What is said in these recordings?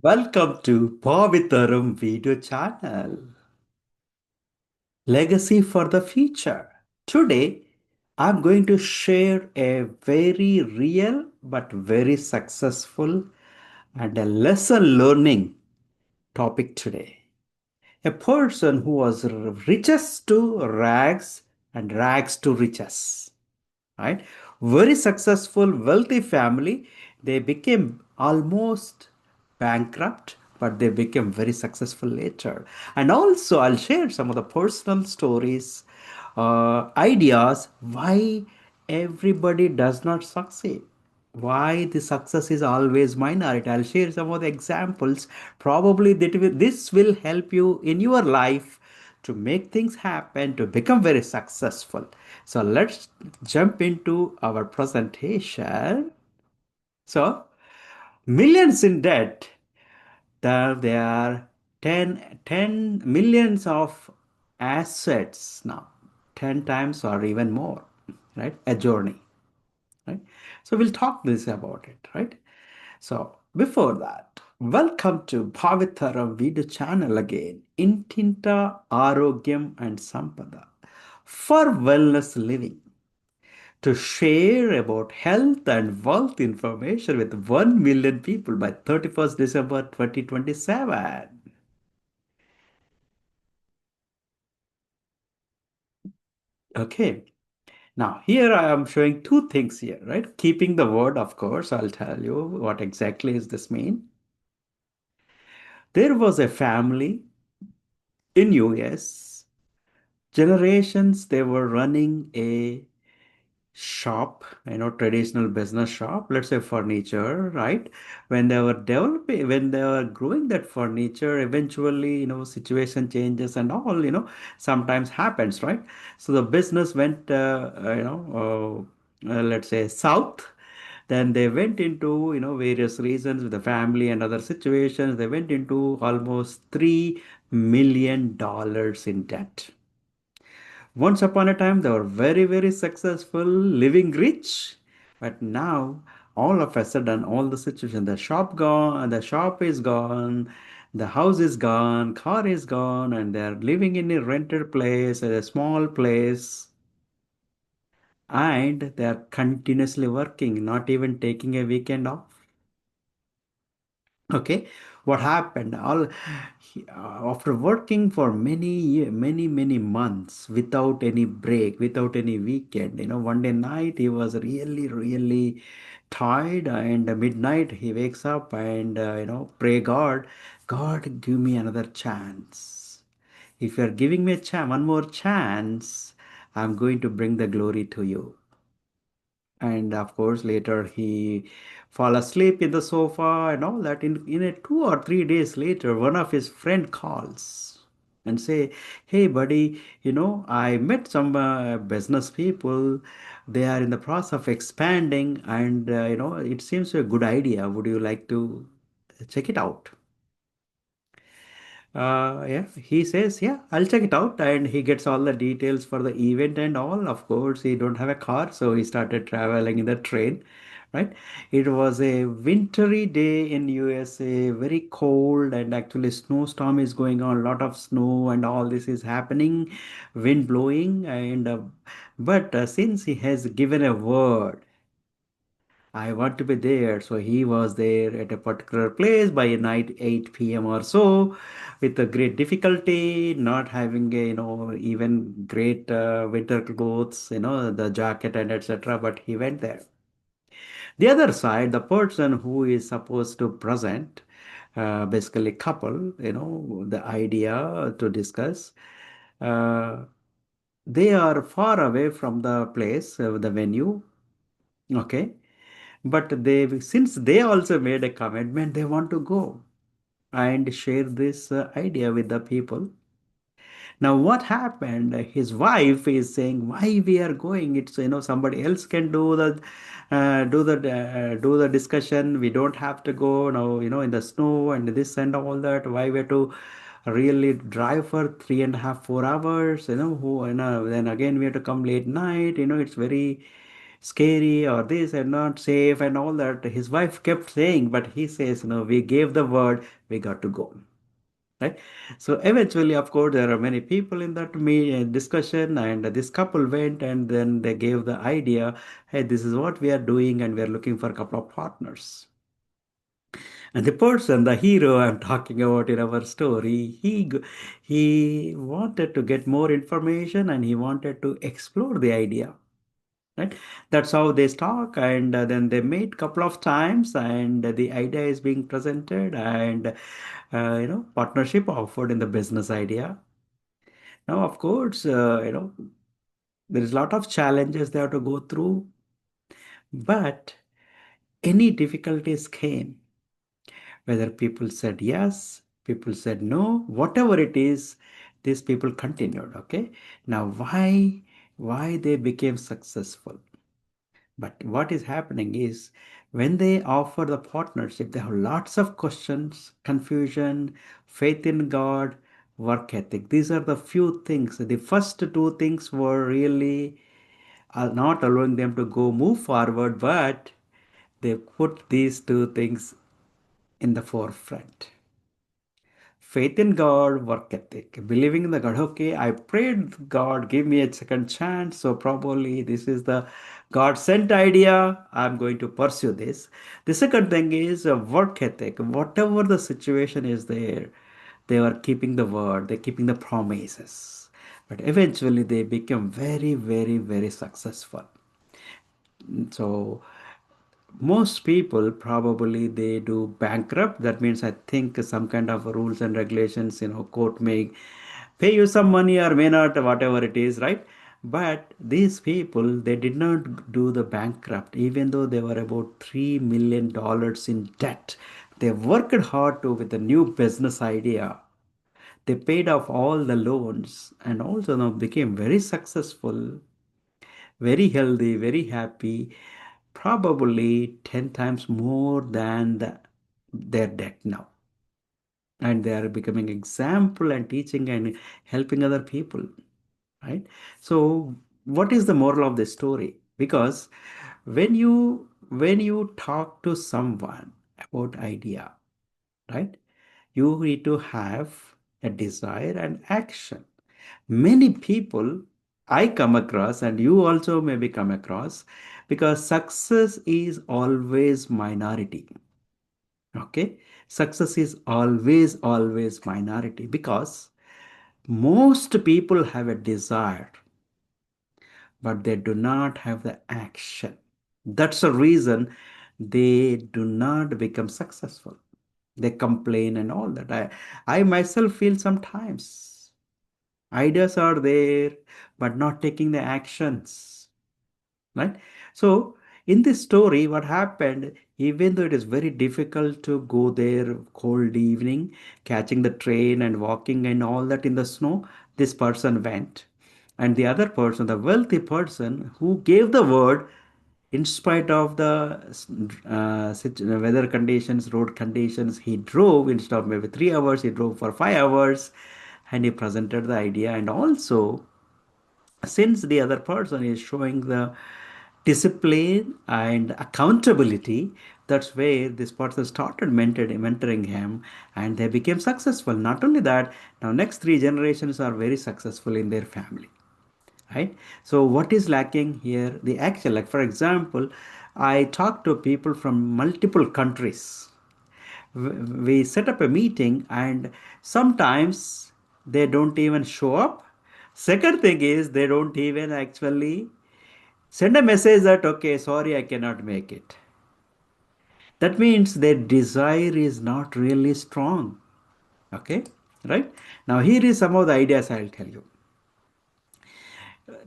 Welcome to BhaaviTaram video channel. Legacy for the future. Today, I'm going to share a very real but very successful and a lesson learning topic today. A person who was richest to rags and rags to riches, right? Very successful, wealthy family. They became almost bankrupt, but they became very successful later. And also, I'll share some of the personal stories, ideas why everybody does not succeed. Why the success is always minority. I'll share some of the examples. Probably this will help you in your life to make things happen, to become very successful. So let's jump into our presentation. So, millions in debt, there are ten millions of assets now, 10 times or even more, right? A journey, right? So we'll talk this about it, right? So before that, welcome to BhaaviTaram video channel again. Intinta Arogyam and Sampada for wellness living, to share about health and wealth information with 1 million people by 31st December 2027. Okay, now here I am showing two things here, right? Keeping the word, of course, I'll tell you what exactly is this mean. There was a family in US, generations they were running a shop, traditional business shop, let's say furniture, right? When they were developing, when they were growing that furniture, eventually, situation changes and all, sometimes happens, right? So the business went, let's say south. Then they went into, various reasons with the family and other situations. They went into almost $3 million in debt. Once upon a time, they were very, very successful, living rich. But now, all of a sudden, all the situation, the shop gone, the shop is gone, the house is gone, car is gone, and they're living in a rented place, a small place, and they're continuously working, not even taking a weekend off. Okay, what happened? After working for many months without any break, without any weekend, one day night he was really, really tired, and midnight he wakes up and pray God, God, give me another chance. If you are giving me a chance, one more chance, I'm going to bring the glory to you. And of course later he fall asleep in the sofa and all that. In a 2 or 3 days later, one of his friend calls and say, hey buddy, I met some business people. They are in the process of expanding, and it seems a good idea. Would you like to check it out? Yeah, he says, yeah, I'll check it out. And he gets all the details for the event and all. Of course, he don't have a car, so he started traveling in the train, right? It was a wintry day in USA, very cold, and actually snowstorm is going on, a lot of snow and all this is happening, wind blowing, and but since he has given a word, I want to be there. So he was there at a particular place by night 8 p.m. or so, with a great difficulty, not having a, even great winter clothes, the jacket and etc. But he went there. The other side, the person who is supposed to present, basically couple, the idea to discuss, uh, they are far away from the place, the venue. Okay, but since they also made a commitment, they want to go and share this idea with the people. Now, what happened? His wife is saying, "Why we are going? It's somebody else can do the discussion. We don't have to go now. In the snow and this and all that. Why we have to really drive for 3.5, 4 hours? Then again we have to come late night. It's very." scary or this and not safe and all that. His wife kept saying, but he says, no, we gave the word, we got to go. Right. So eventually, of course, there are many people in that discussion, and this couple went and then they gave the idea, hey, this is what we are doing, and we are looking for a couple of partners. And the person, the hero I'm talking about in our story, he wanted to get more information and he wanted to explore the idea. Right? That's how they talk, and then they meet couple of times, and the idea is being presented, and partnership offered in the business idea. Now, of course, there is a lot of challenges they have to go through, but any difficulties came, whether people said yes, people said no, whatever it is, these people continued. Okay, now why they became successful? But what is happening is when they offer the partnership, they have lots of questions, confusion, faith in God, work ethic. These are the few things. The first two things were really not allowing them to go move forward, but they put these two things in the forefront. Faith in God, work ethic, believing in the God. Okay, I prayed God, give me a second chance. So probably this is the God sent idea. I'm going to pursue this. The second thing is work ethic. Whatever the situation is there, they are keeping the word, they're keeping the promises. But eventually they become very, very, very successful. So most people probably they do bankrupt. That means I think some kind of rules and regulations, court may pay you some money or may not, whatever it is, right? But these people, they did not do the bankrupt even though they were about $3 million in debt. They worked hard to with a new business idea. They paid off all the loans and also now became very successful, very healthy, very happy, probably 10 times more than their debt now. And they are becoming example and teaching and helping other people, right? So what is the moral of the story? Because when you talk to someone about idea, right, you need to have a desire and action. Many people I come across, and you also maybe come across, because success is always minority. Okay, success is always minority because most people have a desire, but they do not have the action. That's the reason they do not become successful. They complain and all that. I myself feel sometimes ideas are there, but not taking the actions, right? So in this story, what happened, even though it is very difficult to go there cold evening, catching the train and walking and all that in the snow, this person went. And the other person, the wealthy person who gave the word, in spite of the weather conditions, road conditions, he drove. Instead of maybe 3 hours, he drove for 5 hours, and he presented the idea. And also, since the other person is showing the discipline and accountability, that's where this person started mentoring him, and they became successful. Not only that, now next three generations are very successful in their family, right? So what is lacking here? The action. Like for example, I talk to people from multiple countries. We set up a meeting, and sometimes they don't even show up. Second thing is they don't even actually send a message that, okay, sorry, I cannot make it. That means their desire is not really strong. Okay, right? Now here is some of the ideas I'll tell you.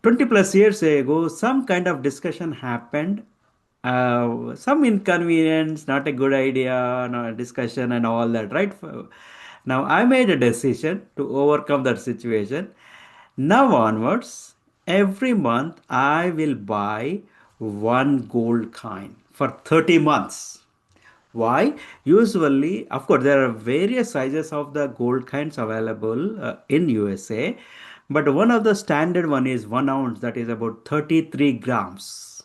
20 plus years ago, some kind of discussion happened. Some inconvenience, not a good idea, no discussion and all that, right? Now I made a decision to overcome that situation. Now onwards, every month I will buy one gold coin for 30 months. Why? Usually, of course, there are various sizes of the gold coins available in USA, but one of the standard one is 1 ounce, that is about 33 grams.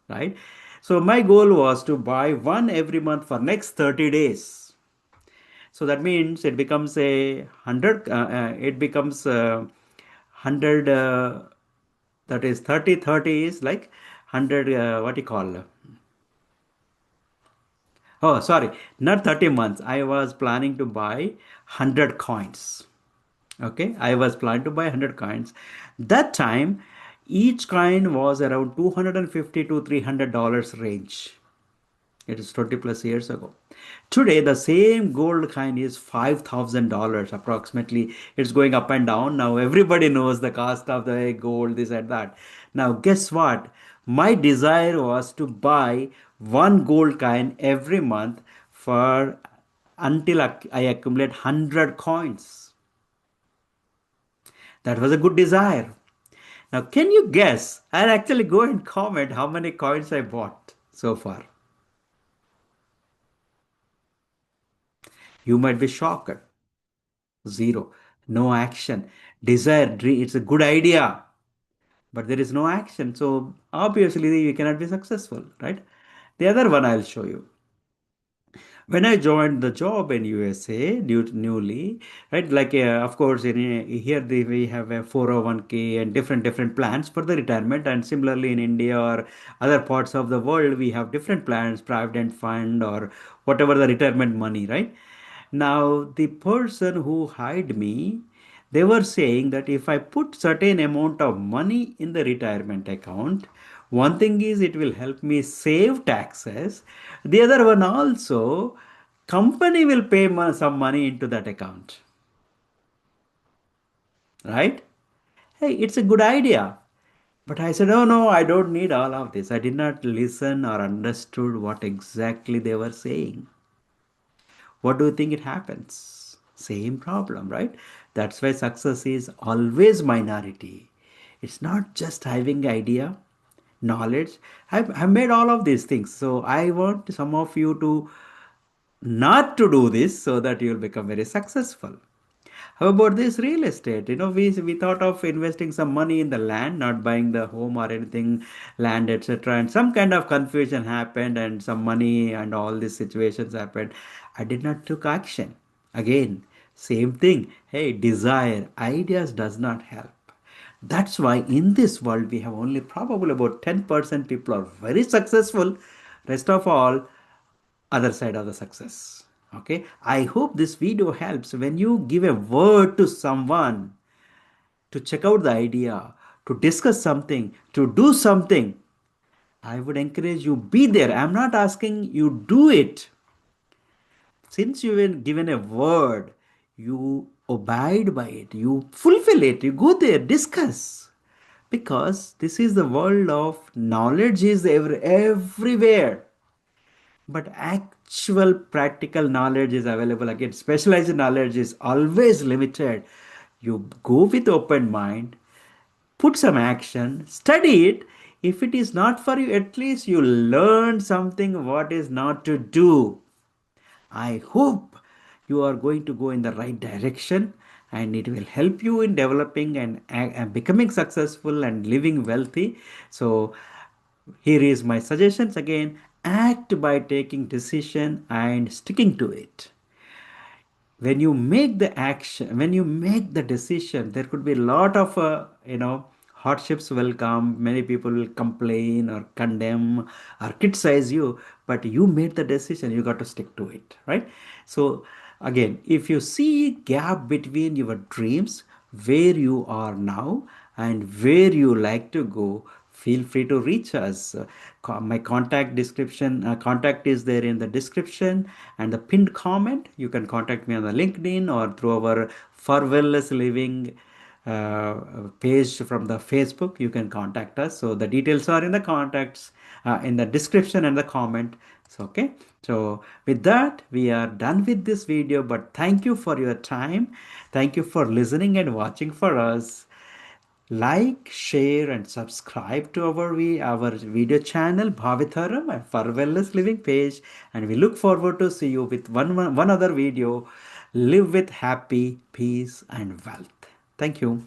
right? So my goal was to buy one every month for next 30 days. So that means it becomes a hundred. It becomes 100. That is 30. 30 is like 100. What you call? Oh, sorry, not 30 months. I was planning to buy 100 coins. Okay, I was planning to buy 100 coins. That time, each coin was around 250 to $300 range. It is 20 plus years ago. Today, the same gold coin is $5,000 approximately. It's going up and down. Now, everybody knows the cost of the gold, this and that. Now, guess what? My desire was to buy one gold coin every month for until I accumulate 100 coins. That was a good desire. Now, can you guess? I'll actually go and comment how many coins I bought so far. You might be shocked. Zero. No action. Desire, dream, it's a good idea, but there is no action. So obviously you cannot be successful, right? The other one I'll show you. When I joined the job in USA newly, right? Like of course here we have a 401k and different plans for the retirement, and similarly in India or other parts of the world we have different plans, provident fund or whatever the retirement money, right? Now the person who hired me, they were saying that if I put certain amount of money in the retirement account, one thing is it will help me save taxes. The other one also, company will pay some money into that account, right? Hey, it's a good idea. But I said, oh no, I don't need all of this. I did not listen or understood what exactly they were saying. What do you think it happens? Same problem, right? That's why success is always minority. It's not just having idea, knowledge. I've made all of these things. So I want some of you to not to do this so that you'll become very successful. How about this real estate? We thought of investing some money in the land, not buying the home or anything, land, etc. And some kind of confusion happened, and some money and all these situations happened. I did not took action. Again, same thing. Hey, desire, ideas does not help. That's why in this world we have only probably about 10% people are very successful. Rest of all other side of the success. Okay, I hope this video helps when you give a word to someone to check out the idea, to discuss something, to do something. I would encourage you be there. I'm not asking you do it. Since you've been given a word, you abide by it, you fulfill it, you go there, discuss, because this is the world of knowledge is everywhere. But actual practical knowledge is available. Again, specialized knowledge is always limited. You go with open mind, put some action, study it. If it is not for you, at least you learn something what is not to do. I hope you are going to go in the right direction, and it will help you in developing and becoming successful and living wealthy. So here is my suggestions again. Act by taking decision and sticking to it. When you make the action, when you make the decision, there could be a lot of hardships will come. Many people will complain or condemn or criticize you, but you made the decision, you got to stick to it, right? So again, if you see gap between your dreams, where you are now and where you like to go, feel free to reach us. My contact is there in the description and the pinned comment. You can contact me on the LinkedIn or through our For Wellness Living page from the Facebook. You can contact us. So the details are in the contacts, in the description and the comment. So okay. So with that, we are done with this video. But thank you for your time. Thank you for listening and watching for us. Like, share, and subscribe to our video channel BhaaviTaram and For Wellness Living page. And we look forward to see you with one other video. Live with happy, peace, and wealth. Thank you.